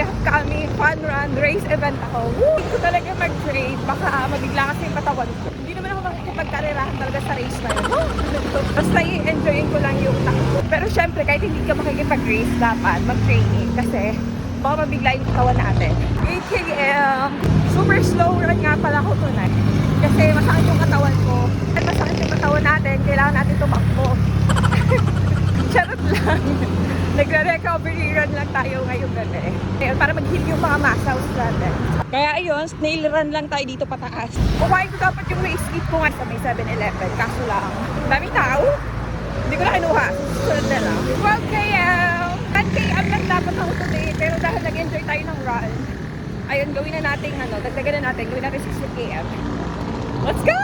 may upcoming fun run, race event ako. Woo! Hindi ko talaga mag-train. Baka mabigla kasi yung katawan ko. Hindi naman ako makikipagkarerahan talaga sa race na yun. Basta i-enjoyin ko lang yung takbo. Pero syempre, kahit hindi ka makikipag-race, dapat mag-training. Kasi baka mabigla yung katawan natin. 8 km. Super slow run nga pala ako tonight. Kasi masakit yung katawan ko. At masakit yung katawan natin, kailangan natin tumakbo. Charot lang. Nagre-recovery run lang tayo ngayong gabi. Ayun, para mag-heal yung mga muscles natin. Kaya ayun, snail run lang tayo dito pataas. Kumain ko dapat yung race kit ko nga sa may 7-Eleven. Kaso lang, daming tao. Hindi ko na kinuha. Susunod na lang. 12 km. 10 km lang dapat ako today. Pero dahil nag-enjoy tayo ng run, ayun, gawin na natin, dagdagan na natin, gawin natin 60 km. Let's go!